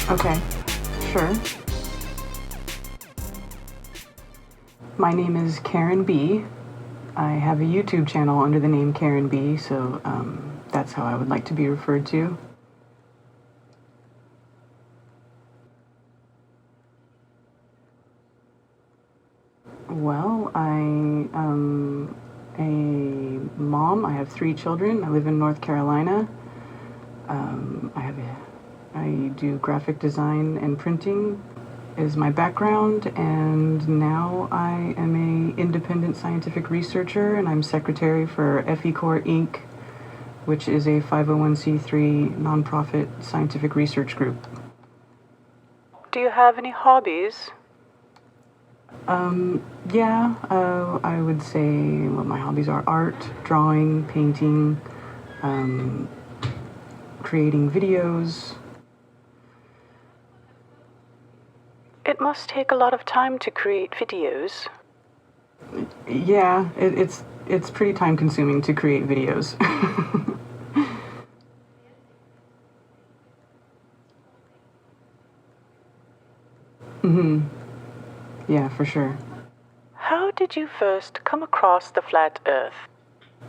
Okay, sure. My name is Karen B. I have a YouTube channel under the name Karen B, so that's how I would like to be referred to. Well, I am a mom. I have 3 children. I live in North Carolina. I do graphic design and printing is my background, and now I am a independent scientific researcher, and I'm secretary for FE-Corps Inc., which is a 501c3 nonprofit scientific research group. Do you have any hobbies? Yeah, I would say what my hobbies are: art, drawing, painting, creating videos. It must take a lot of time to create videos. Yeah, it's pretty time consuming to create videos. Mm-hmm. Yeah, for sure. How did you first come across the flat Earth?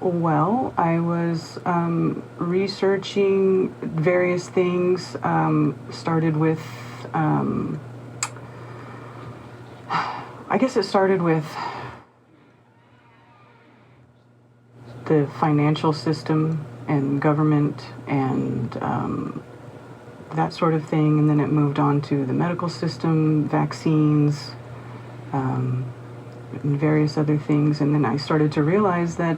Well, I was researching various things. Started with, I guess it started with the financial system and government and that sort of thing, and then it moved on to the medical system, vaccines, and various other things, and then I started to realize that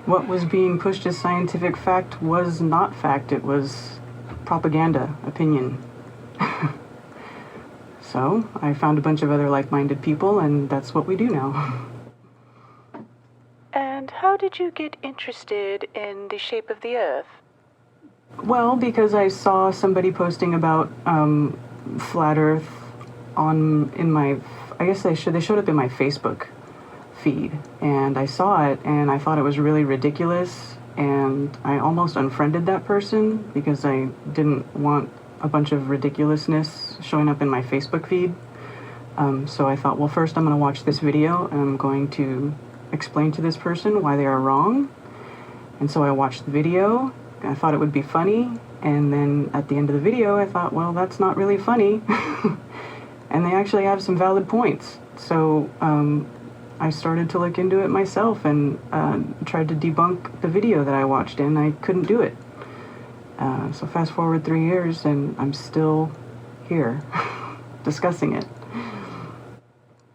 what was being pushed as scientific fact was not fact. It was propaganda, opinion. So I found a bunch of other like-minded people, and that's what we do now. And how did you get interested in the shape of the Earth? Well, because I saw somebody posting about flat Earth in my, I guess they showed up in my Facebook feed, and I saw it, and I thought it was really ridiculous, and I almost unfriended that person because I didn't want a bunch of ridiculousness showing up in my Facebook feed. So I thought, well, first I'm going to watch this video, and I'm going to explain to this person why they are wrong. And so I watched the video, and I thought it would be funny, and then at the end of the video I thought, well, that's not really funny. And they actually have some valid points. So I started to look into it myself and tried to debunk the video that I watched, and I couldn't do it. So fast forward 3 years, and I'm still here discussing it.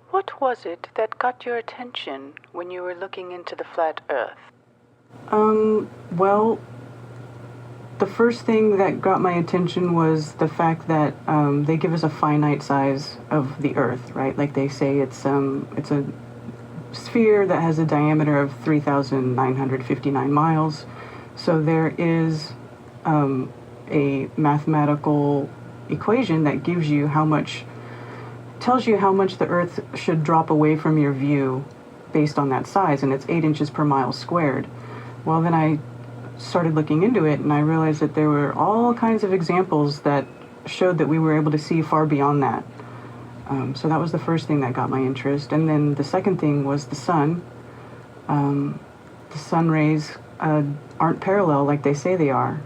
What was it that got your attention when you were looking into the flat Earth? Well, the first thing that got my attention was the fact that they give us a finite size of the Earth, right? Like they say it's a sphere that has a diameter of 3,959 miles. So there is a mathematical equation that gives you tells you how much the Earth should drop away from your view based on that size, and it's 8 inches per mile squared. Well, then I started looking into it, and I realized that there were all kinds of examples that showed that we were able to see far beyond that. So that was the first thing that got my interest. And then the second thing was the sun. The sun rays aren't parallel like they say they are.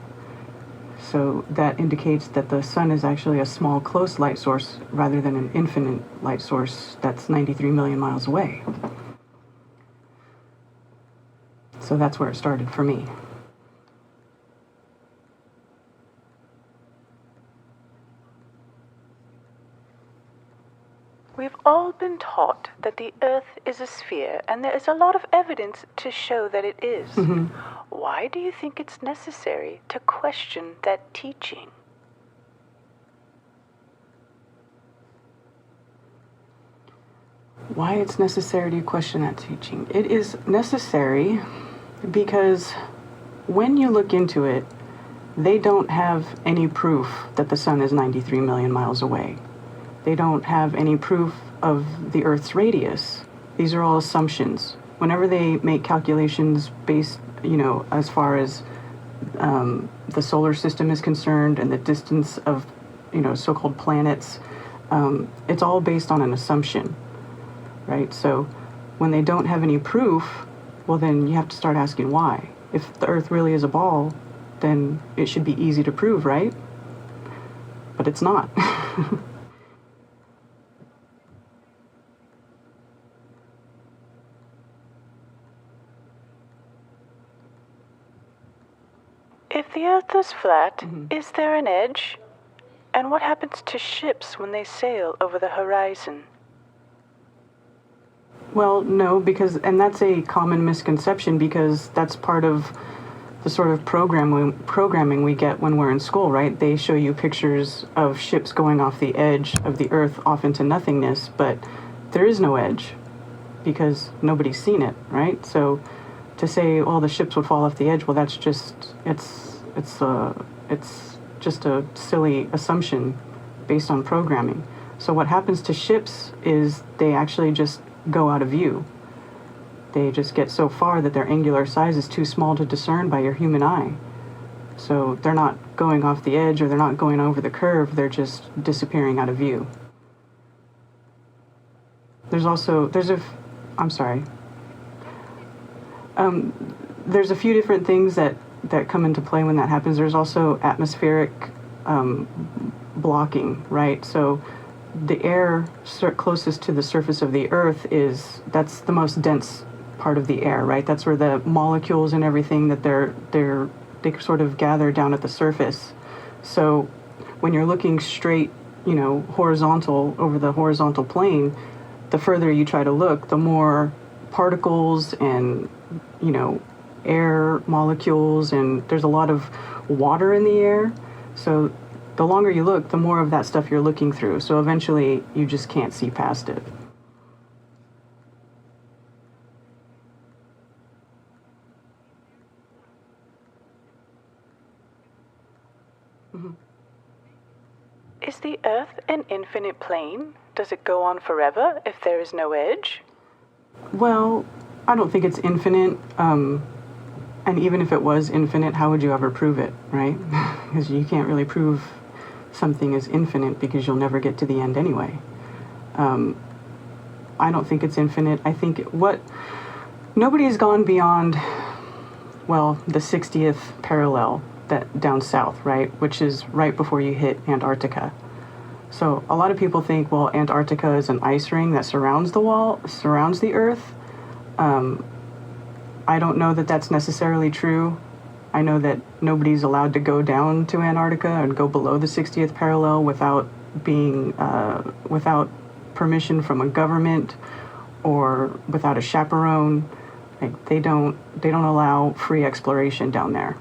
So that indicates that the sun is actually a small, close light source rather than an infinite light source that's 93 million miles away. So that's where it started for me. We've all been taught that the Earth is a sphere, and there is a lot of evidence to show that it is. Mm-hmm. Why do you think it's necessary to question that teaching? Why it's necessary to question that teaching? It is necessary because when you look into it, they don't have any proof that the sun is 93 million miles away. They don't have any proof of the Earth's radius. These are all assumptions. Whenever they make calculations based, as far as the solar system is concerned and the distance of, so-called planets, it's all based on an assumption, right? So when they don't have any proof, well, then you have to start asking why. If the Earth really is a ball, then it should be easy to prove, right? But it's not. If the Earth is flat, is there an edge? And what happens to ships when they sail over the horizon? Well, no, and that's a common misconception, because that's part of the sort of programming we get when we're in school, right? They show you pictures of ships going off the edge of the Earth off into nothingness, but there is no edge because nobody's seen it, right? So to say, well, the ships would fall off the edge, well, that's just, it's just a silly assumption based on programming. So what happens to ships is they actually just go out of view. They just get so far that their angular size is too small to discern by your human eye. So they're not going off the edge, or they're not going over the curve, they're just disappearing out of view. There's a few different things that come into play when that happens. There's also atmospheric blocking, right? So the air closest to the surface of the Earth that's the most dense part of the air, right? That's where the molecules and everything that they sort of gather down at the surface. So when you're looking straight, horizontal over the horizontal plane, the further you try to look, the more particles and, air molecules, and there's a lot of water in the air. So the longer you look, the more of that stuff you're looking through. So eventually you just can't see past it. Is the Earth an infinite plane? Does it go on forever if there is no edge? Well, I don't think it's infinite. And even if it was infinite, how would you ever prove it, right? Because you can't really prove something is infinite because you'll never get to the end anyway. I don't think it's infinite. I think nobody's gone beyond, well, the 60th parallel that down south, right? Which is right before you hit Antarctica. So a lot of people think, well, Antarctica is an ice ring that surrounds the Earth. I don't know that that's necessarily true. I know that nobody's allowed to go down to Antarctica and go below the 60th parallel without permission from a government or without a chaperone. Like they don't allow free exploration down there.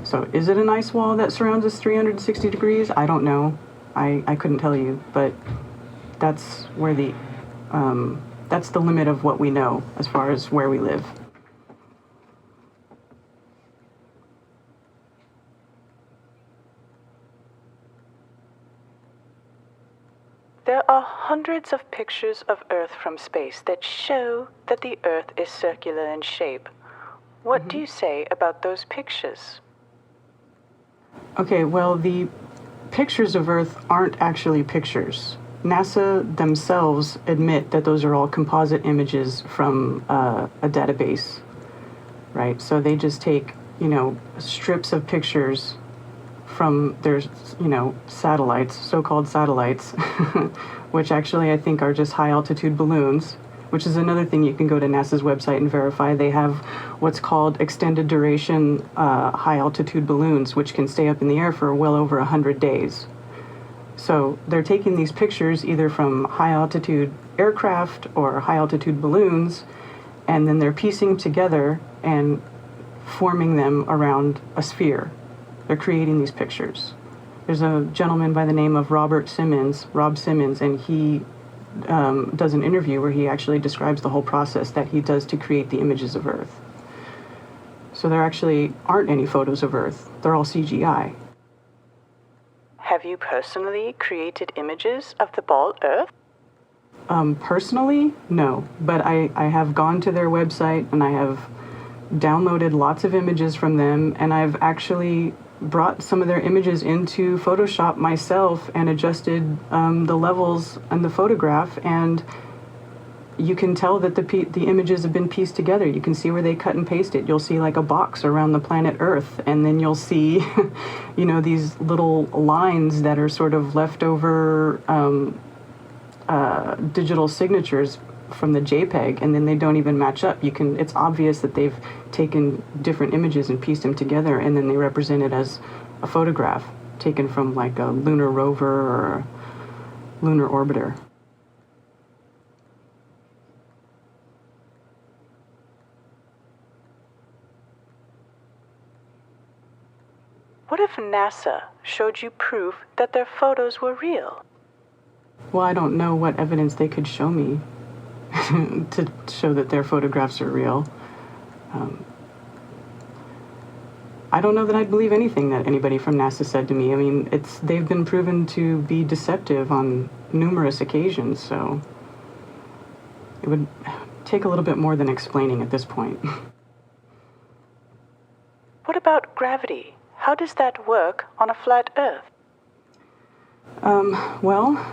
So is it an ice wall that surrounds us 360 degrees? I don't know. I couldn't tell you, but that's where that's the limit of what we know as far as where we live. There are hundreds of pictures of Earth from space that show that the Earth is circular in shape. What do you say about those pictures? Okay, well, the pictures of Earth aren't actually pictures. NASA themselves admit that those are all composite images from a database, right? So they just take, strips of pictures from their, satellites, so-called satellites, which actually I think are just high-altitude balloons, which is another thing you can go to NASA's website and verify. They have what's called extended duration high-altitude balloons, which can stay up in the air for well over 100 days. So they're taking these pictures either from high-altitude aircraft or high-altitude balloons, and then they're piecing together and forming them around a sphere. They're creating these pictures. There's a gentleman by the name of Rob Simmons, and he does an interview where he actually describes the whole process that he does to create the images of Earth. So there actually aren't any photos of Earth. They're all CGI. Have you personally created images of the ball Earth? Personally, no. But I have gone to their website and I have downloaded lots of images from them, and I've actually brought some of their images into Photoshop myself and adjusted the levels in the photograph, and you can tell that the images have been pieced together. You can see where they cut and pasted. You'll see like a box around the planet Earth, and then you'll see, these little lines that are sort of leftover digital signatures from the JPEG, and then they don't even match up. It's obvious that they've taken different images and pieced them together, and then they represent it as a photograph taken from like a lunar rover or a lunar orbiter. What if NASA showed you proof that their photos were real? Well, I don't know what evidence they could show me to show that their photographs are real. I don't know that I'd believe anything that anybody from NASA said to me. I mean, they've been proven to be deceptive on numerous occasions, so it would take a little bit more than explaining at this point. What about gravity? How does that work on a flat Earth? Well,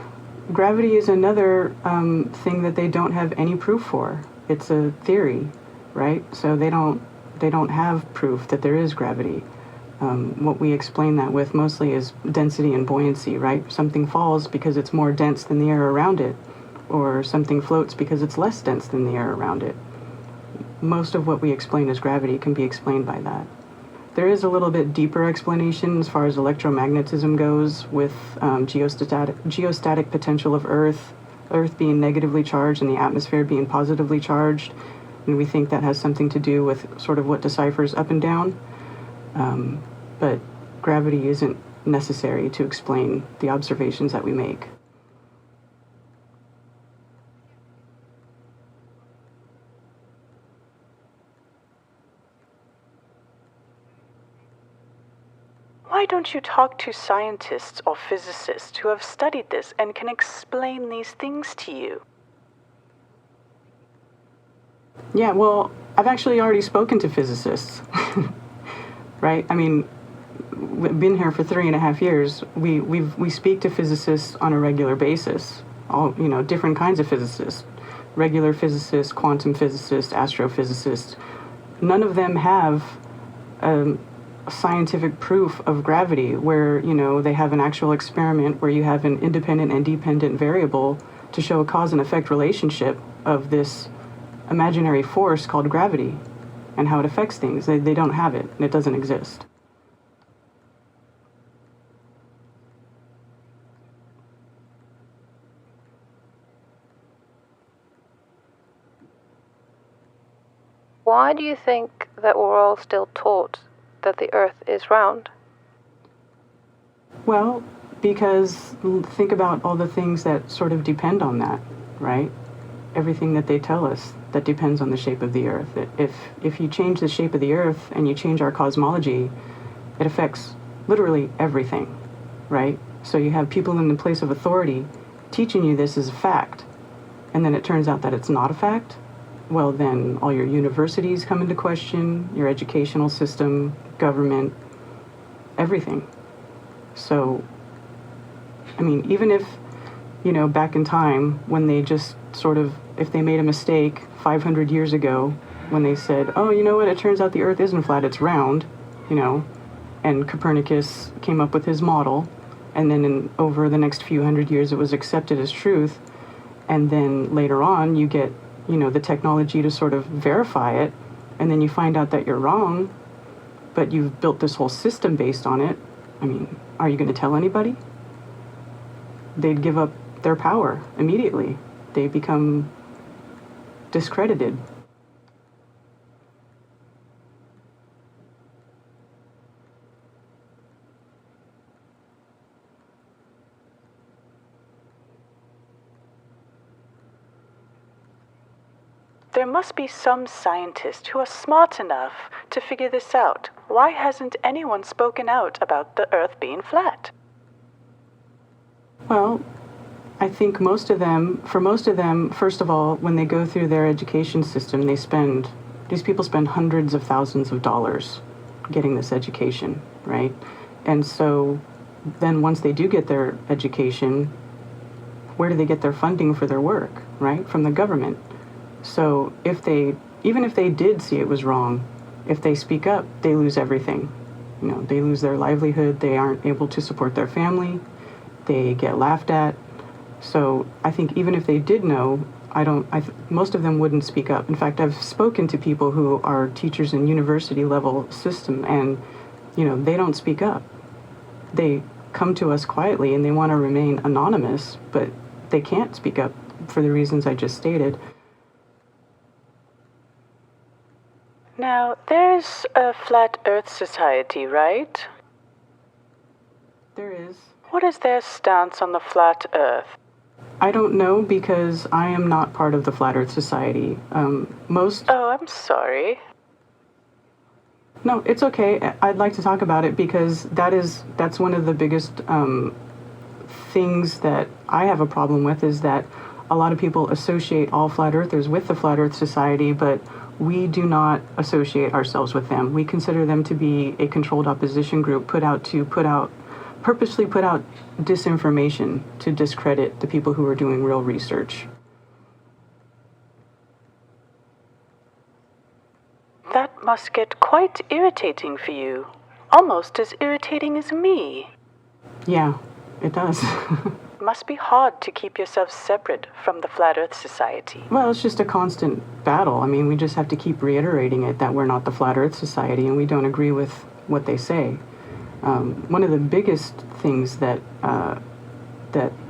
gravity is another thing that they don't have any proof for. It's a theory, right? So they don't have proof that there is gravity. What we explain that with mostly is density and buoyancy, right? Something falls because it's more dense than the air around it, or something floats because it's less dense than the air around it. Most of what we explain as gravity can be explained by that. There is a little bit deeper explanation as far as electromagnetism goes, with geostatic potential of Earth being negatively charged and the atmosphere being positively charged. And we think that has something to do with sort of what deciphers up and down. But gravity isn't necessary to explain the observations that we make. Why don't you talk to scientists or physicists who have studied this and can explain these things to you? Yeah, well, I've actually already spoken to physicists, right? I mean, we've been here for 3.5 years. We speak to physicists on a regular basis, all, different kinds of physicists, regular physicists, quantum physicists, astrophysicists. None of them have scientific proof of gravity where, they have an actual experiment where you have an independent and dependent variable to show a cause and effect relationship of this imaginary force called gravity and how it affects things. They don't have it, and it doesn't exist. Why do you think that we're all still taught that the Earth is round? Well, because think about all the things that sort of depend on that, right? Everything that they tell us that depends on the shape of the Earth. If you change the shape of the Earth and you change our cosmology, it affects literally everything, right? So you have people in the place of authority teaching you this as a fact, and then it turns out that it's not a fact. Well, then all your universities come into question, your educational system, government, everything. So, I mean, even if, back in time when they just sort of, if they made a mistake 500 years ago when they said, oh, you know what, it turns out the Earth isn't flat, it's round, and Copernicus came up with his model, and then over the next few hundred years it was accepted as truth, and then later on you get the technology to sort of verify it, and then you find out that you're wrong, but you've built this whole system based on it. I mean, are you going to tell anybody? They'd give up their power immediately. They become discredited. There must be some scientist who are smart enough to figure this out. Why hasn't anyone spoken out about the Earth being flat? Well, I think for most of them, first of all, when they go through their education system, they spend These people spend hundreds of thousands of dollars getting this education, right? And so then once they do get their education, where do they get their funding for their work, right? From the government. So even if they did see it was wrong, if they speak up, they lose everything. They lose their livelihood, they aren't able to support their family, they get laughed at. So I think even if they did know, most of them wouldn't speak up. In fact, I've spoken to people who are teachers in university level system, and they don't speak up. They come to us quietly and they want to remain anonymous, but they can't speak up for the reasons I just stated. Now, there's a Flat Earth Society, right? There is. What is their stance on the flat Earth? I don't know because I am not part of the Flat Earth Society. Oh, I'm sorry. No, it's okay. I'd like to talk about it because that's one of the biggest things that I have a problem with, is that a lot of people associate all flat earthers with the Flat Earth Society, but we do not associate ourselves with them. We consider them to be a controlled opposition group purposely put out disinformation to discredit the people who are doing real research. That must get quite irritating for you. Almost as irritating as me. Yeah, it does. Must be hard to keep yourself separate from the Flat Earth Society. Well, it's just a constant battle. I mean, we just have to keep reiterating it that we're not the Flat Earth Society and we don't agree with what they say. One of the biggest things that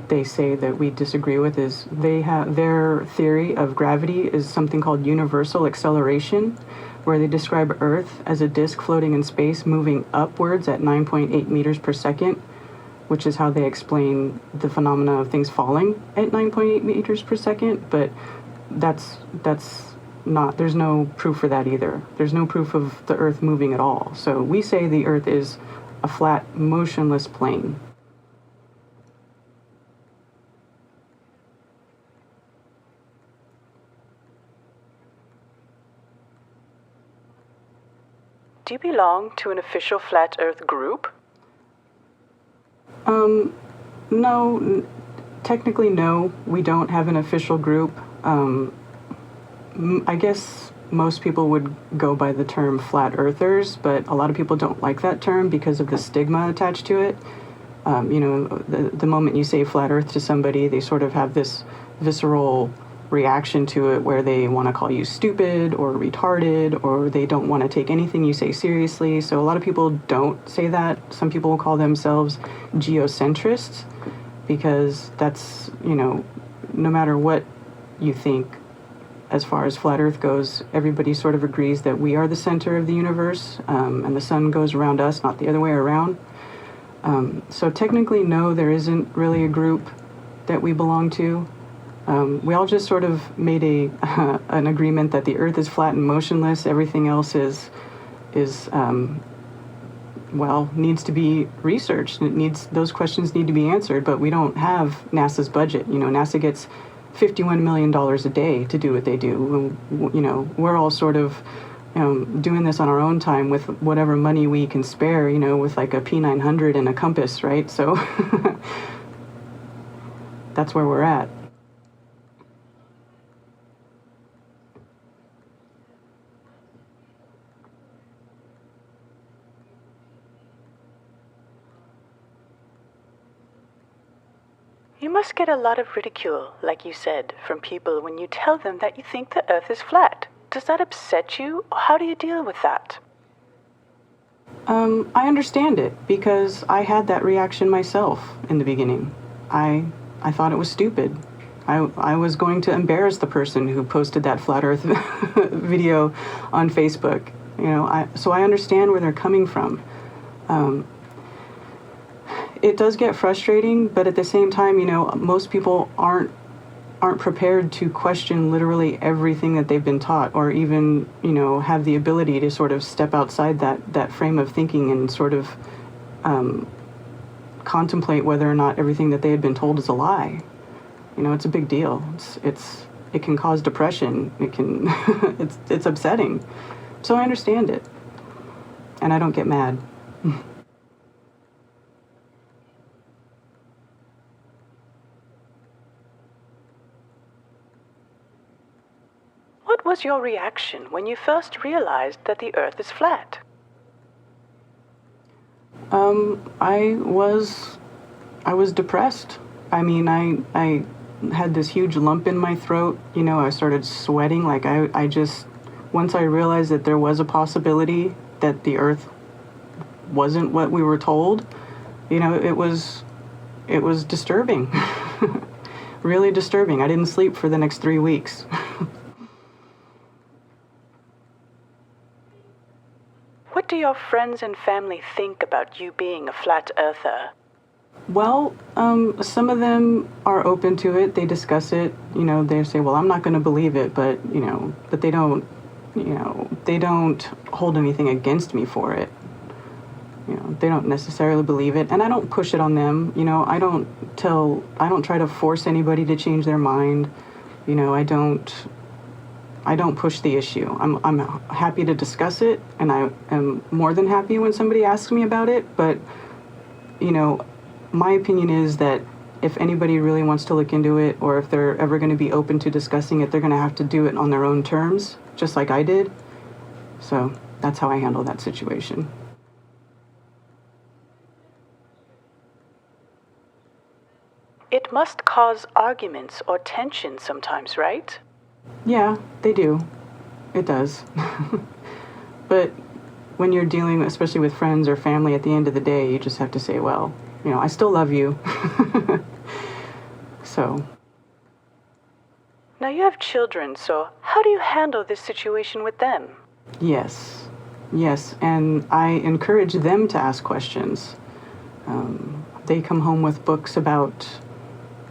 they say that we disagree with is their theory of gravity is something called universal acceleration, where they describe Earth as a disk floating in space moving upwards at 9.8 meters per second, which is how they explain the phenomena of things falling at 9.8 meters per second. But that's not, there's no proof for that either. There's no proof of the Earth moving at all. So we say the Earth is a flat, motionless plane. Do you belong to an official Flat Earth group? No, technically no, we don't have an official group. I guess most people would go by the term flat earthers, but a lot of people don't like that term because of the stigma attached to it. The moment you say flat earth to somebody, they sort of have this visceral reaction to it where they want to call you stupid or retarded, or they don't want to take anything you say seriously. So a lot of people don't say that. Some people will call themselves geocentrists because that's, no matter what you think as far as flat earth goes, everybody sort of agrees that we are the center of the universe, and the sun goes around us, not the other way around. So technically, no, there isn't really a group that we belong to. We all just sort of made an agreement that the Earth is flat and motionless. Everything else is needs to be researched. Those questions need to be answered. But we don't have NASA's budget. NASA gets $51 million a day to do what they do. We're all sort of doing this on our own time with whatever money we can spare. With like a P900 and a compass, right? So that's where we're at. You must get a lot of ridicule, like you said, from people when you tell them that you think the Earth is flat. Does that upset you, or how do you deal with that? I understand it because I had that reaction myself in the beginning. I thought it was stupid. I was going to embarrass the person who posted that flat Earth video on Facebook. So I understand where they're coming from. It does get frustrating, but at the same time, most people aren't prepared to question literally everything that they've been taught, or even, have the ability to sort of step outside that frame of thinking and sort of contemplate whether or not everything that they had been told is a lie. It's a big deal. it can cause depression. It can, it's upsetting. So I understand it. And I don't get mad. What was your reaction when you first realized that the Earth is flat? I was depressed. I mean, I had this huge lump in my throat. You know, I started sweating. Like I just, once I realized that there was a possibility that the Earth wasn't what we were told, you know, it was disturbing. Really disturbing. I didn't sleep for the next 3 weeks. What do your friends and family think about you being a flat earther? Well, some of them are open to it. They discuss it. You know, they say, well, I'm not going to believe it, but, you know, but they don't hold anything against me for it. You know, they don't necessarily believe it, and I don't push it on them. You know, I don't try to force anybody to change their mind. You know, I don't push the issue. I'm happy to discuss it, and I am more than happy when somebody asks me about it. But, you know, my opinion is that if anybody really wants to look into it, or if they're ever going to be open to discussing it, they're going to have to do it on their own terms, just like I did. So that's how I handle that situation. It must cause arguments or tension sometimes, right? Yeah, they do. It does. But when you're dealing, especially with friends or family, at the end of the day, you just have to say, well, you know, I still love you. So. Now you have children, so how do you handle this situation with them? Yes, and I encourage them to ask questions. They come home with books about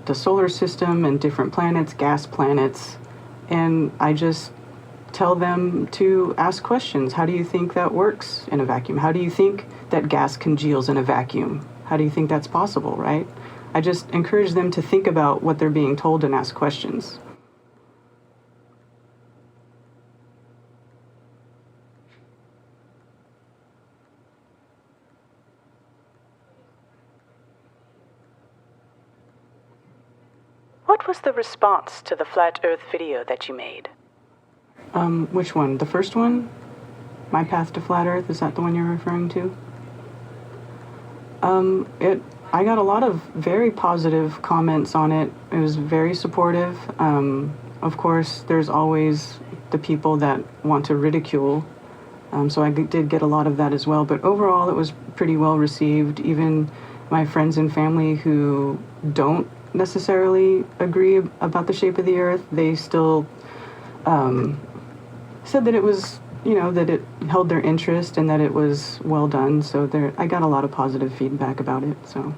the solar system and different planets, gas planets, and I just tell them to ask questions. How do you think that works in a vacuum? How do you think that gas congeals in a vacuum? How do you think that's possible, right? I just encourage them to think about what they're being told and ask questions. What was the response to the Flat Earth video that you made? Which one? The first one? My Path to Flat Earth? Is that the one you're referring to? I got a lot of very positive comments on it. It was very supportive. Of course, there's always the people that want to ridicule. So I did get a lot of that as well. But overall, it was pretty well received. Even my friends and family who don't necessarily agree about the shape of the Earth, they still said that it was, you know, that it held their interest and that it was well done. So I got a lot of positive feedback about it. So.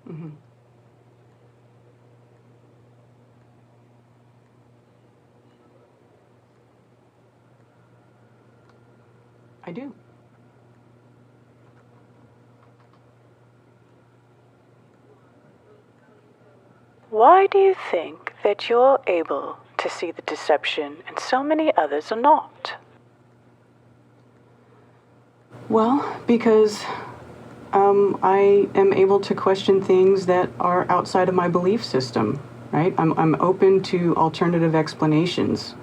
Mm-hmm. I do. Why do you think that you're able to see the deception and so many others are not? Well, because I am able to question things that are outside of my belief system, right? I'm open to alternative explanations.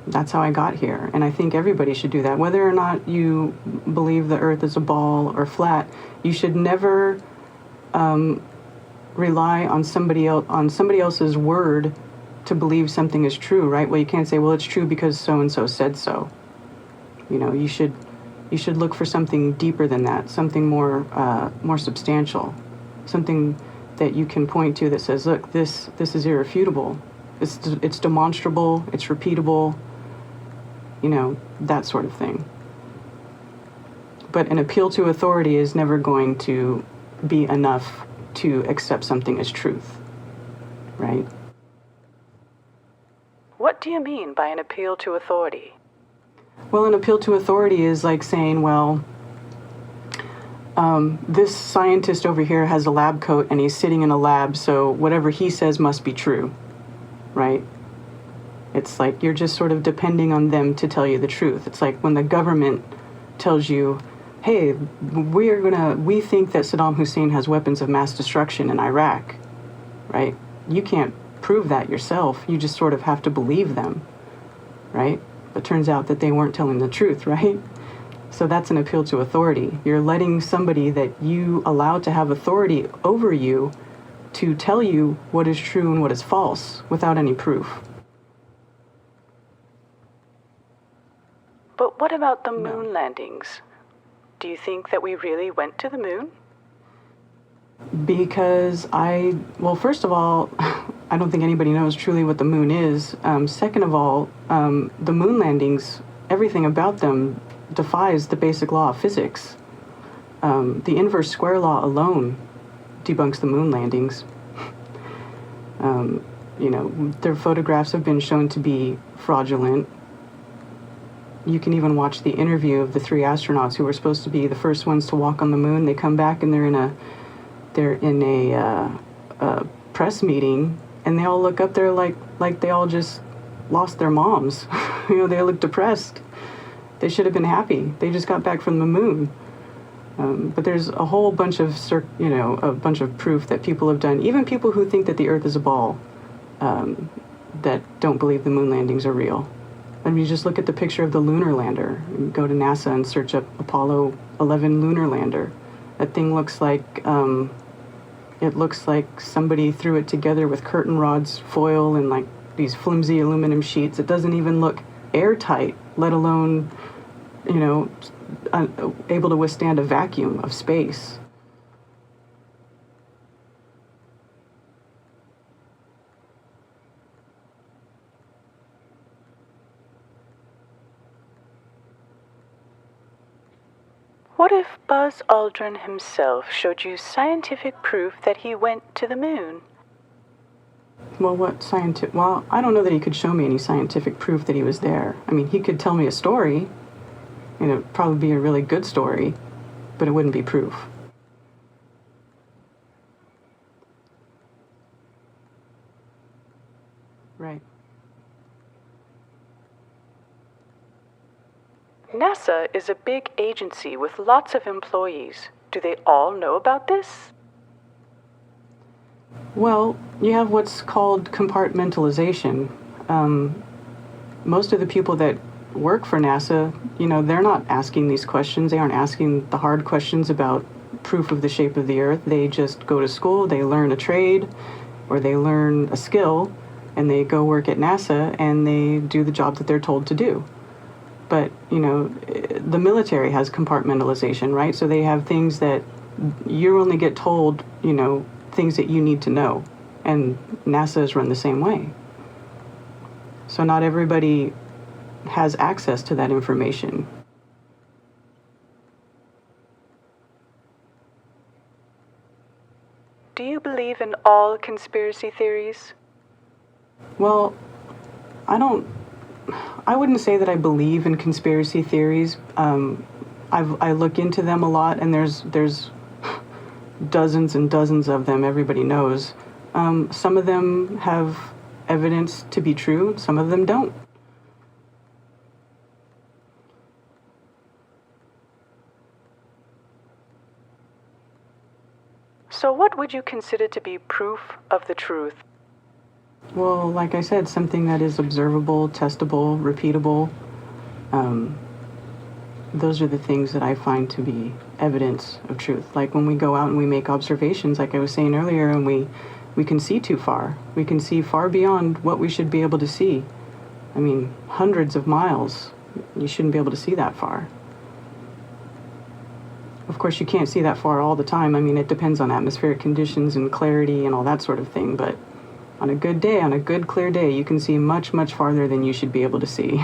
That's how I got here, and I think everybody should do that. Whether or not you believe the Earth is a ball or flat, you should never rely on somebody else's word to believe something is true, right? Well, you can't say, well, it's true because so and so said so. You know, you should look for something deeper than that, something more substantial, something that you can point to that says, look, this is irrefutable. It's demonstrable, it's repeatable, you know, that sort of thing. But an appeal to authority is never going to be enough to accept something as truth, right? What do you mean by an appeal to authority? Well, an appeal to authority is like saying, well, this scientist over here has a lab coat and he's sitting in a lab, so whatever he says must be true, right? It's like you're just sort of depending on them to tell you the truth. It's like when the government tells you, hey, we think that Saddam Hussein has weapons of mass destruction in Iraq, right? You can't prove that yourself. You just sort of have to believe them, right? But turns out that they weren't telling the truth, right? So that's an appeal to authority. You're letting somebody that you allow to have authority over you to tell you what is true and what is false without any proof. But what about the moon landings? Do you think that we really went to the moon? Because well, first of all, I don't think anybody knows truly what the moon is. Second of all, the moon landings, everything about them defies the basic law of physics. The inverse square law alone debunks the moon landings. Their photographs have been shown to be fraudulent. You can even watch the interview of the 3 astronauts who were supposed to be the first ones to walk on the moon. They come back and they're in a press meeting, and they all look up there like they all just lost their moms. They look depressed. They should have been happy. They just got back from the moon. But there's a whole bunch of proof that people have done. Even people who think that the Earth is a ball, that don't believe the moon landings are real. I mean, you just look at the picture of the lunar lander. You go to NASA and search up Apollo 11 lunar lander. That thing looks like somebody threw it together with curtain rods, foil, and like these flimsy aluminum sheets. It doesn't even look airtight, let alone, able to withstand a vacuum of space. What if Buzz Aldrin himself showed you scientific proof that he went to the moon? Well, Well, I don't know that he could show me any scientific proof that he was there. I mean, he could tell me a story, and it would probably be a really good story, but it wouldn't be proof. Right. NASA is a big agency with lots of employees. Do they all know about this? Well, you have what's called compartmentalization. Most of the people that work for NASA, they're not asking these questions. They aren't asking the hard questions about proof of the shape of the Earth. They just go to school, they learn a trade, or they learn a skill, and they go work at NASA, and they do the job that they're told to do. But, the military has compartmentalization, right? So they have things that you only get told, things that you need to know. And NASA is run the same way. So not everybody has access to that information. Do you believe in all conspiracy theories? Well, I wouldn't say that I believe in conspiracy theories. I look into them a lot, and there's dozens and dozens of them. Everybody knows. Some of them have evidence to be true. Some of them don't. So what would you consider to be proof of the truth? Well, like I said, something that is observable, testable, repeatable. Those are the things that I find to be evidence of truth. Like when we go out and we make observations, like I was saying earlier, and we can see too far. We can see far beyond what we should be able to see. I mean, hundreds of miles. You shouldn't be able to see that far. Of course, you can't see that far all the time. I mean, it depends on atmospheric conditions and clarity and all that sort of thing, but on a good day, on a good clear day, you can see much, much farther than you should be able to see.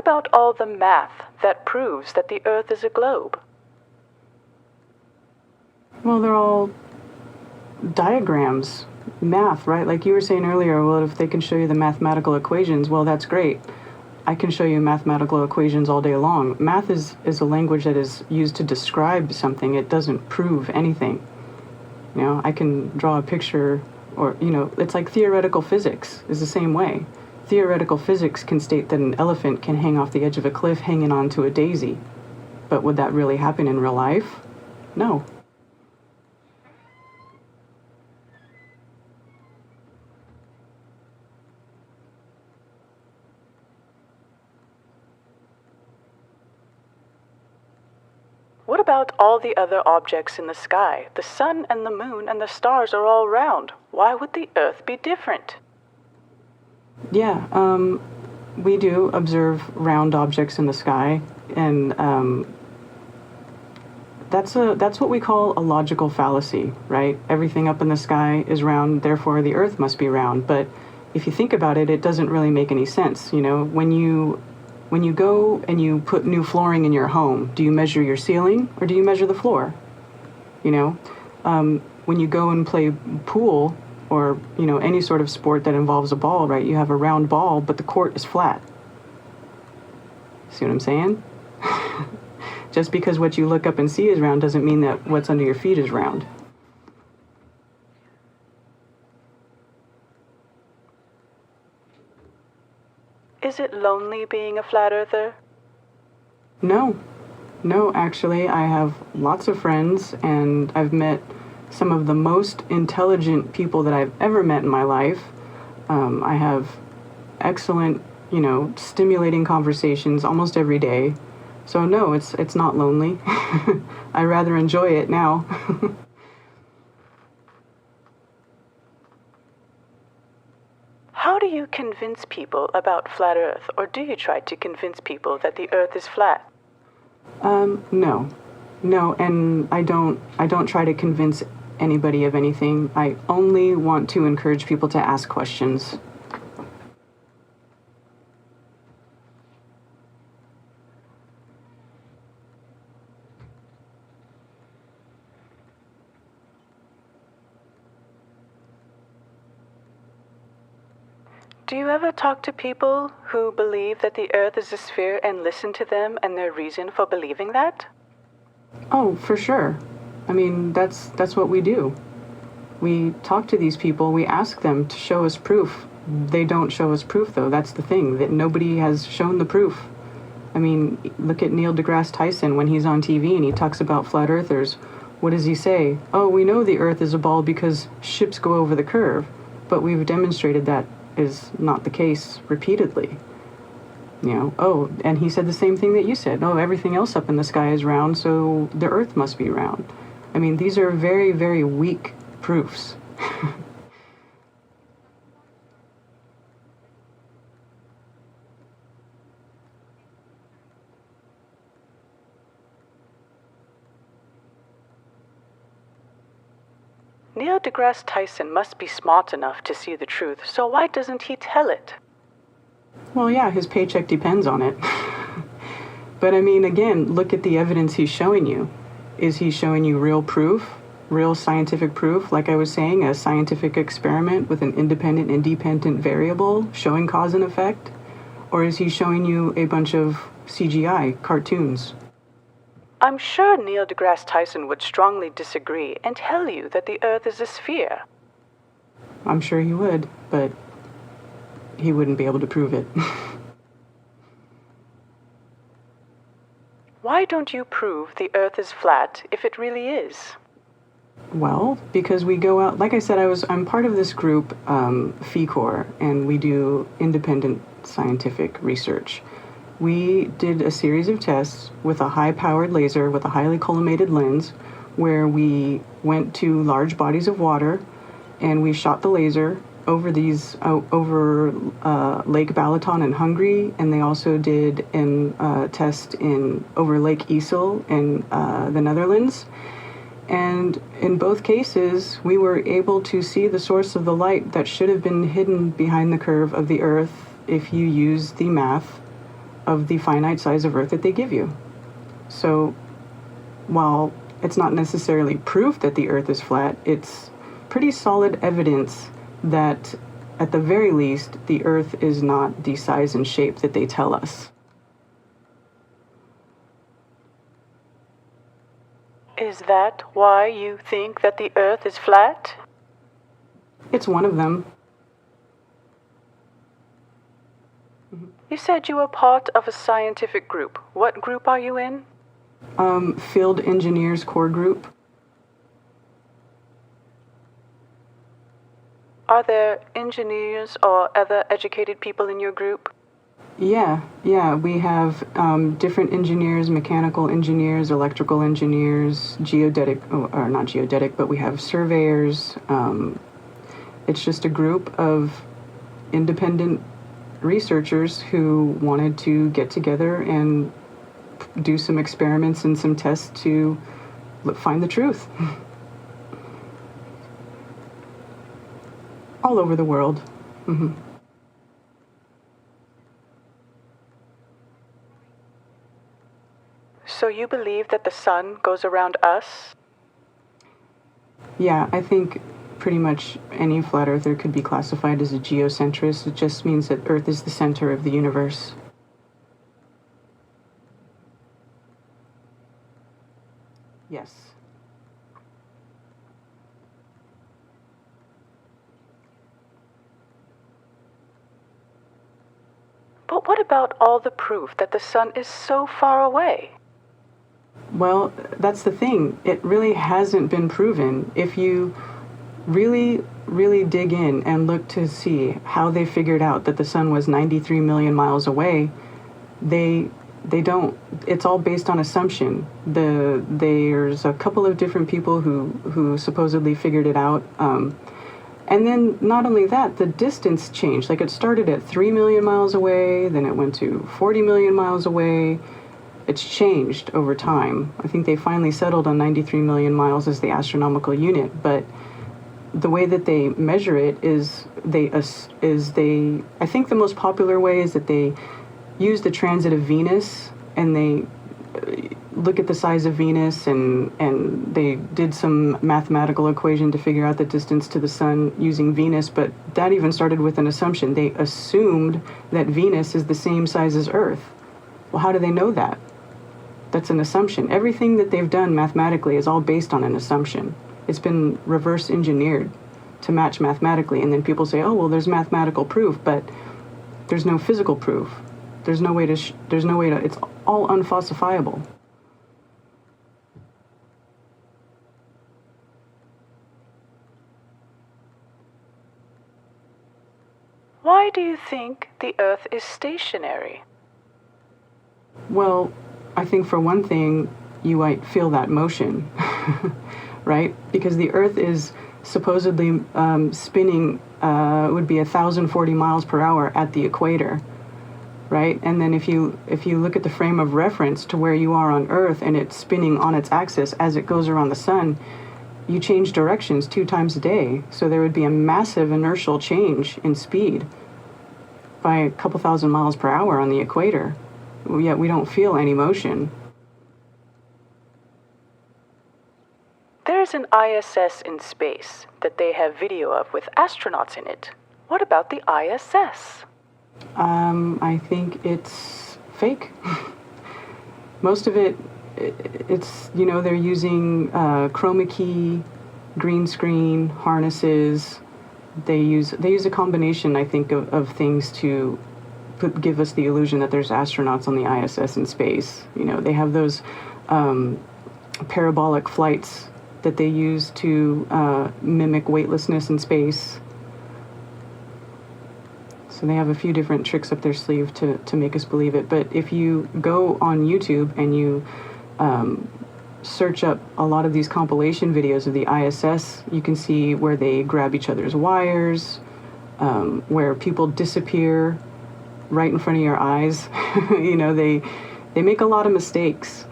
about all the math that proves that the Earth is a globe? Well, they're all diagrams, math, right? Like you were saying earlier, well, if they can show you the mathematical equations, well, that's great. I can show you mathematical equations all day long. Math is a language that is used to describe something. It doesn't prove anything. You know, I can draw a picture, or, you know, it's like theoretical physics is the same way. Theoretical physics can state that an elephant can hang off the edge of a cliff hanging onto a daisy. But would that really happen in real life? No. What about all the other objects in the sky? The sun and the moon and the stars are all round. Why would the Earth be different? Yeah, we do observe round objects in the sky, and that's what we call a logical fallacy, right? Everything up in the sky is round, therefore the Earth must be round. But if you think about it, it doesn't really make any sense. You know, when you go and you put new flooring in your home, do you measure your ceiling or do you measure the floor? You know, when you go and play pool or, you know, any sort of sport that involves a ball, right? You have a round ball, but the court is flat. See what I'm saying? Just because what you look up and see is round doesn't mean that what's under your feet is round. Is it lonely being a flat earther? No, actually, I have lots of friends, and I've met some of the most intelligent people that I've ever met in my life. I have excellent, you know, stimulating conversations almost every day. So no, it's not lonely. I rather enjoy it now. How do you convince people about flat Earth, or do you try to convince people that the Earth is flat? No, and I don't try to convince anybody of anything. I only want to encourage people to ask questions. Do you ever talk to people who believe that the Earth is a sphere and listen to them and their reason for believing that? Oh, for sure. I mean, that's what we do. We talk to these people, we ask them to show us proof. They don't show us proof, though. That's the thing, that nobody has shown the proof. I mean, look at Neil deGrasse Tyson when he's on TV and he talks about flat earthers. What does he say? Oh, we know the Earth is a ball because ships go over the curve, but we've demonstrated that is not the case repeatedly. You know, oh, and he said the same thing that you said. Oh, everything else up in the sky is round, so the Earth must be round. I mean, these are very, very weak proofs. Neil deGrasse Tyson must be smart enough to see the truth, so why doesn't he tell it? Well, yeah, his paycheck depends on it. But I mean, again, look at the evidence he's showing you. Is he showing you real proof, real scientific proof, like I was saying, a scientific experiment with an independent and dependent variable showing cause and effect? Or is he showing you a bunch of CGI cartoons? I'm sure Neil deGrasse Tyson would strongly disagree and tell you that the Earth is a sphere. I'm sure he would, but he wouldn't be able to prove it. Why don't you prove the Earth is flat if it really is? Well, because we go out, like I said, I'm part of this group, FECOR, and we do independent scientific research. We did a series of tests with a high-powered laser with a highly collimated lens, where we went to large bodies of water, and we shot the laser over Lake Balaton in Hungary, and they also did a test over Lake Isel in the Netherlands. And in both cases, we were able to see the source of the light that should have been hidden behind the curve of the Earth if you use the math of the finite size of Earth that they give you. So while it's not necessarily proof that the Earth is flat, it's pretty solid evidence that at the very least the Earth is not the size and shape that they tell us. Is that why you think that the Earth is flat? It's one of them. You said you were part of a scientific group. What group are you in? Field Engineers Core Group. Are there engineers or other educated people in your group? Yeah, we have different engineers, mechanical engineers, electrical engineers, or not geodetic, but we have surveyors. It's just a group of independent researchers who wanted to get together and do some experiments and some tests to find the truth. All over the world. Mm-hmm. So you believe that the sun goes around us? Yeah, I think pretty much any flat earther could be classified as a geocentrist. It just means that Earth is the center of the universe. Yes. But what about all the proof that the sun is so far away? Well, that's the thing. It really hasn't been proven. If you really, really dig in and look to see how they figured out that the sun was 93 million miles away, they don't. It's all based on assumption. There's a couple of different people who supposedly figured it out. And then not only that, the distance changed. Like it started at 3 million miles away, then it went to 40 million miles away. It's changed over time. I think they finally settled on 93 million miles as the astronomical unit, but the way that they measure it is I think the most popular way is that they use the transit of Venus, and they look at the size of Venus, and they did some mathematical equation to figure out the distance to the sun using Venus, but that even started with an assumption. They assumed that Venus is the same size as Earth. Well, how do they know that? That's an assumption. Everything that they've done mathematically is all based on an assumption. It's been reverse engineered to match mathematically, and then people say, oh, well, there's mathematical proof, but there's no physical proof. There's no way to, it's all unfalsifiable. Why do you think the Earth is stationary? Well, I think for one thing, you might feel that motion, right? Because the Earth is supposedly spinning, would be 1,040 miles per hour at the equator, right? And then if you look at the frame of reference to where you are on Earth and it's spinning on its axis as it goes around the sun, you change directions 2 times a day. So there would be a massive inertial change in speed by a couple thousand miles per hour on the equator. Yet we don't feel any motion. There's an ISS in space that they have video of with astronauts in it. What about the ISS? I think it's fake. Most of it's, they're using chroma key, green screen, harnesses. They use a combination, I think, of things to give us the illusion that there's astronauts on the ISS in space. They have those parabolic flights that they use to mimic weightlessness in space. So they have a few different tricks up their sleeve to make us believe it. But if you go on YouTube and you search up a lot of these compilation videos of the ISS, you can see where they grab each other's wires, where people disappear right in front of your eyes. They make a lot of mistakes.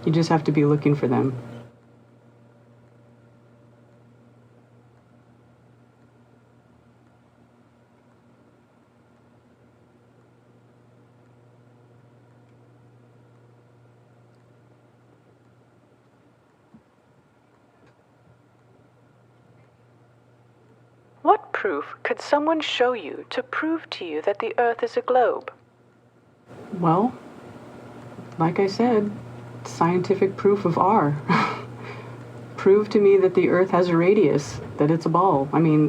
You just have to be looking for them. proof could someone show you to prove to you that the Earth is a globe? Well, like I said, scientific proof of R. Prove to me that the Earth has a radius, that it's a ball. I mean,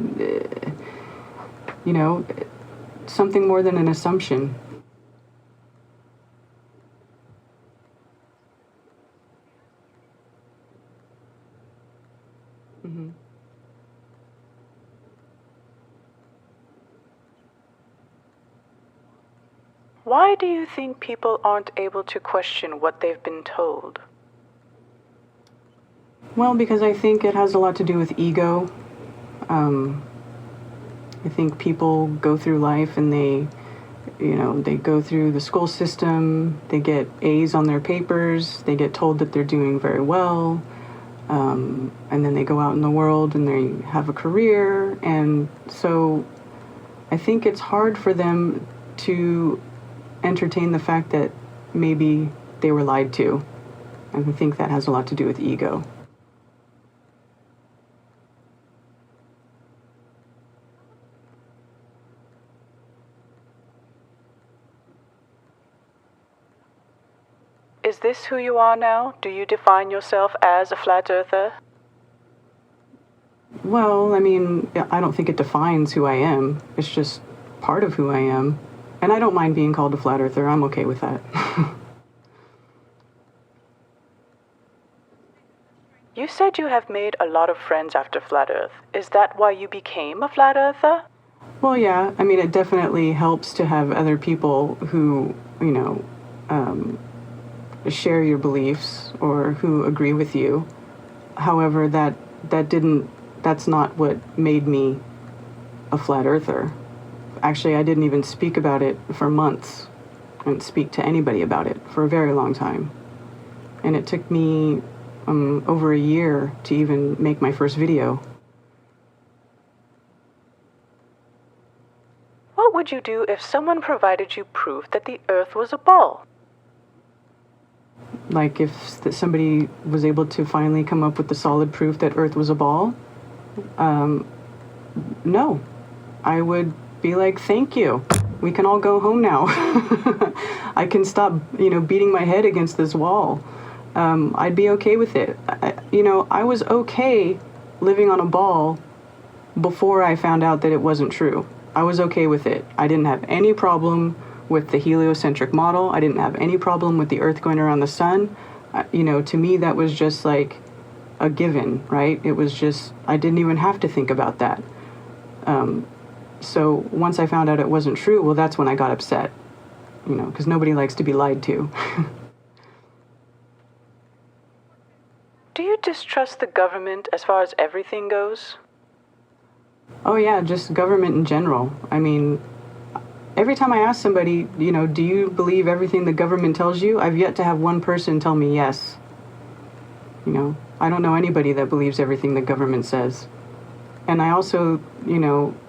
something more than an assumption. Mm-hmm. Why do you think people aren't able to question what they've been told? Well, because I think it has a lot to do with ego. I think people go through life and they go through the school system, they get A's on their papers, they get told that they're doing very well, and then they go out in the world and they have a career, and so I think it's hard for them to entertain the fact that maybe they were lied to. And I think that has a lot to do with ego. Is this who you are now? Do you define yourself as a flat earther? Well, I mean, I don't think it defines who I am. It's just part of who I am. And I don't mind being called a flat earther. I'm okay with that. You said you have made a lot of friends after Flat Earth. Is that why you became a flat earther? Well, yeah. I mean, it definitely helps to have other people who, share your beliefs or who agree with you. However, that's not what made me a flat earther. Actually, I didn't even speak about it for months. I didn't speak to anybody about it for a very long time. And it took me over a year to even make my first video. What would you do if someone provided you proof that the Earth was a ball? Like if somebody was able to finally come up with the solid proof that Earth was a ball, no. I would be like, thank you. We can all go home now. I can stop, beating my head against this wall. I'd be okay with it. I was okay living on a ball before I found out that it wasn't true. I was okay with it. I didn't have any problem with the heliocentric model. I didn't have any problem with the Earth going around the sun. To me, that was just like a given, right? It was just, I didn't even have to think about that. So once I found out it wasn't true, well, that's when I got upset, because nobody likes to be lied to. Do you distrust the government as far as everything goes? Oh yeah, just government in general. I mean, every time I ask somebody, do you believe everything the government tells you? I've yet to have one person tell me yes. I don't know anybody that believes everything the government says. And I also,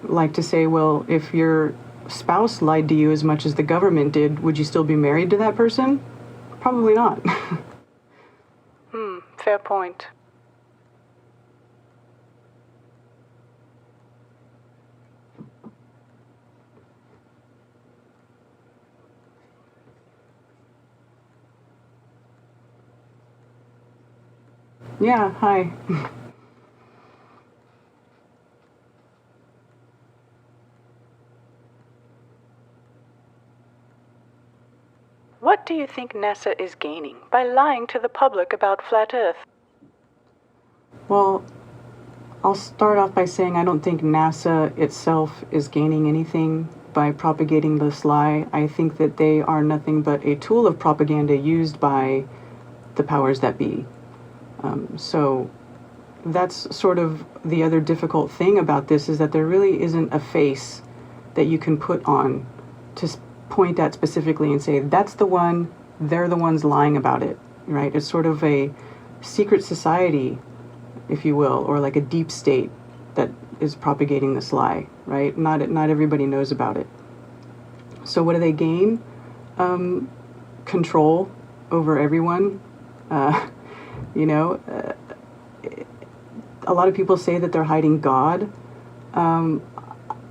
like to say, well, if your spouse lied to you as much as the government did, would you still be married to that person? Probably not. Fair point. Yeah, hi. What do you think NASA is gaining by lying to the public about Flat Earth? Well, I'll start off by saying I don't think NASA itself is gaining anything by propagating this lie. I think that they are nothing but a tool of propaganda used by the powers that be. So that's sort of the other difficult thing about this, is that there really isn't a face that you can put on to point at specifically and say, that's the one, they're the ones lying about it, right? It's sort of a secret society, if you will, or like a deep state that is propagating this lie, right? Not everybody knows about it. So what do they gain? Control over everyone. A lot of people say that they're hiding God.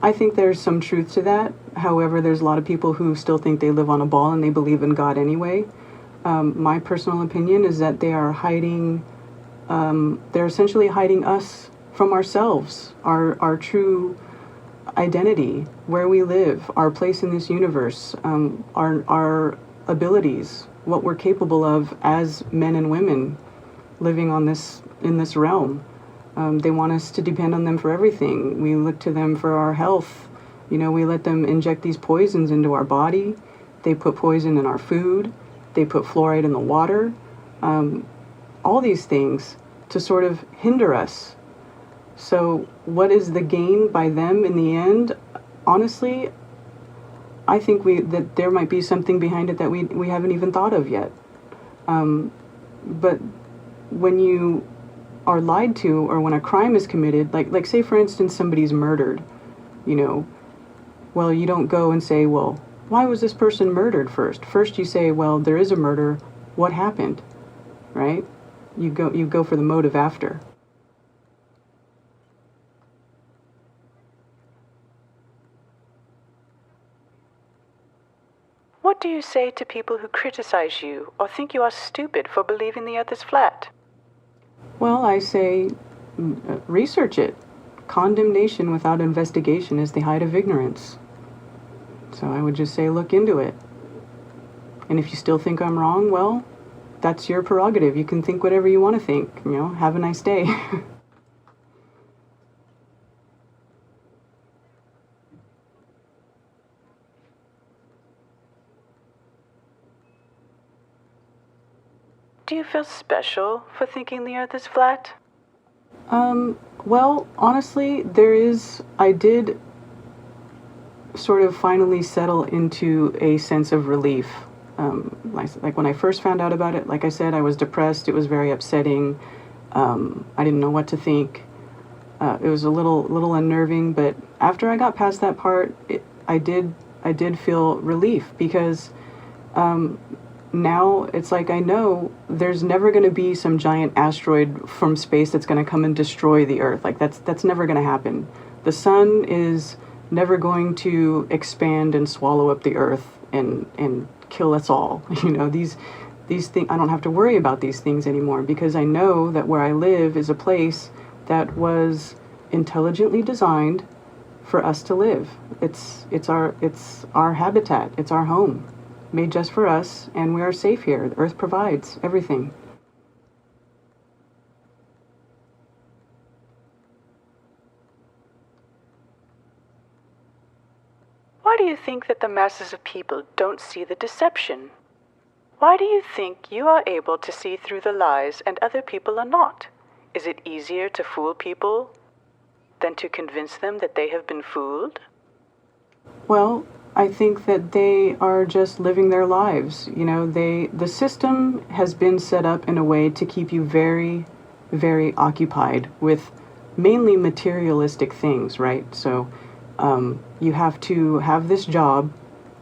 I think there's some truth to that. However, there's a lot of people who still think they live on a ball and they believe in God anyway. My personal opinion is that they are hiding, they're essentially hiding us from ourselves, our true identity, where we live, our place in this universe, our abilities, what we're capable of as men and women living on in this realm. They want us to depend on them for everything. We look to them for our health. You know, we let them inject these poisons into our body. They put poison in our food. They put fluoride in the water. All these things to sort of hinder us. So what is the gain by them in the end? Honestly, I think that there might be something behind it that we haven't even thought of yet. But when you are lied to, or when a crime is committed, like say for instance somebody's murdered, you know, well, you don't go and say, well, why was this person murdered first? First you say, well, there is a murder. What happened? Right? You go for the motive after. What do you say to people who criticize you or think you are stupid for believing the earth is flat? Well, I say, research it. Condemnation without investigation is the height of ignorance. So I would just say, look into it. And if you still think I'm wrong, well, that's your prerogative. You can think whatever you want to think. You know, have a nice day. Do you feel special for thinking the earth is flat? Well, honestly, I did sort of finally settle into a sense of relief. Like when I first found out about it, like I said, I was depressed. It was very upsetting. I didn't know what to think. It was a little unnerving, but after I got past that part, I did feel relief because, now it's like I know there's never going to be some giant asteroid from space that's going to come and destroy the Earth. Like that's never going to happen. The sun is never going to expand and swallow up the Earth and kill us all. You know, these things, I don't have to worry about these things anymore because I know that where I live is a place that was intelligently designed for us to live. It's our habitat. It's our home. Made just for us, and we are safe here. The Earth provides everything. Why do you think that the masses of people don't see the deception? Why do you think you are able to see through the lies and other people are not? Is it easier to fool people than to convince them that they have been fooled? Well, I think that they are just living their lives. You know, the system has been set up in a way to keep you very, very occupied with mainly materialistic things, right? So you have to have this job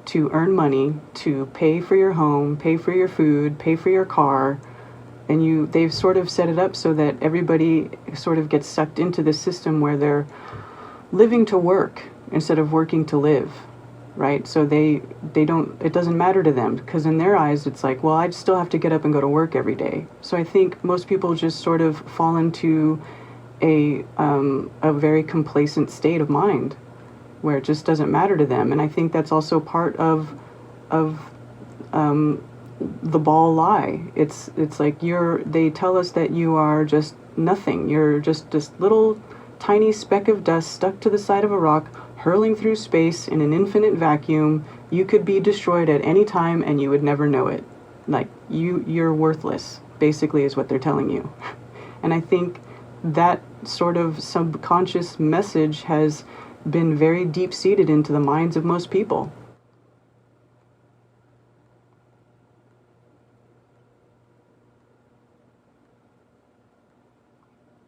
to earn money, to pay for your home, pay for your food, pay for your car, and they've sort of set it up so that everybody sort of gets sucked into the system where they're living to work instead of working to live. Right? So it doesn't matter to them because in their eyes it's like, well, I still have to get up and go to work every day. So I think most people just sort of fall into a very complacent state of mind where it just doesn't matter to them. And I think that's also part of the ball lie. It's like they tell us that you are just nothing. You're just this little tiny speck of dust stuck to the side of a rock, hurling through space in an infinite vacuum. You could be destroyed at any time and you would never know it. Like, you're worthless, basically, is what they're telling you. And I think that sort of subconscious message has been very deep-seated into the minds of most people.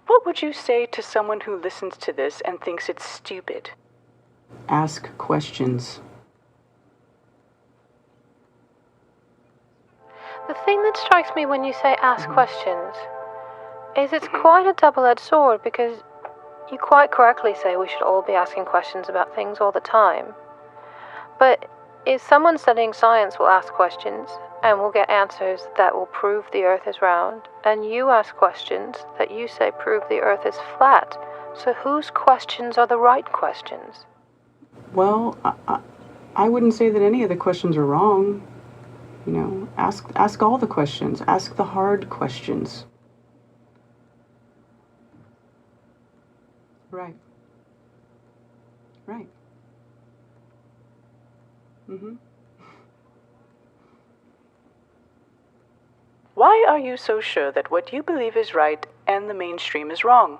What would you say to someone who listens to this and thinks it's stupid? Ask questions. The thing that strikes me when you say ask questions is it's quite a double-edged sword because You quite correctly say we should all be asking questions about things all the time. But if someone studying science will ask questions and will get answers that will prove the Earth is round, and you ask questions that you say prove the Earth is flat, so whose questions are the right questions? Well, I wouldn't say that any of the questions are wrong. Ask all the questions. Ask the hard questions. Right. Right. Mm-hmm. Why are you so sure that what you believe is right and the mainstream is wrong?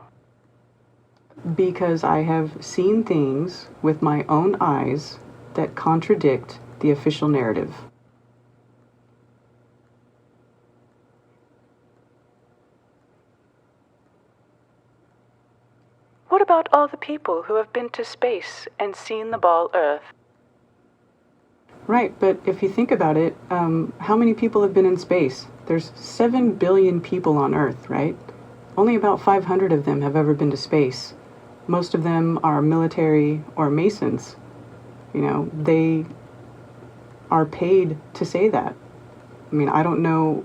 Because I have seen things with my own eyes that contradict the official narrative. What about all the people who have been to space and seen the ball Earth? Right, but if you think about it, how many people have been in space? There's 7 billion people on Earth, right? Only about 500 of them have ever been to space. Most of them are military or Masons. They are paid to say that. I mean, I don't know,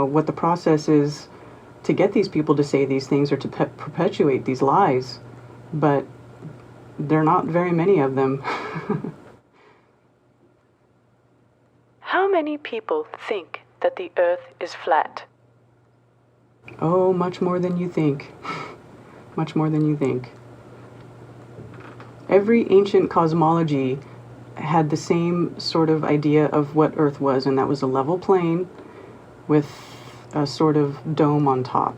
what the process is to get these people to say these things or to perpetuate these lies, but there are not very many of them. How many people think that the Earth is flat? Oh, much more than you think. Much more than you think. Every ancient cosmology had the same sort of idea of what Earth was, and that was a level plane with a sort of dome on top.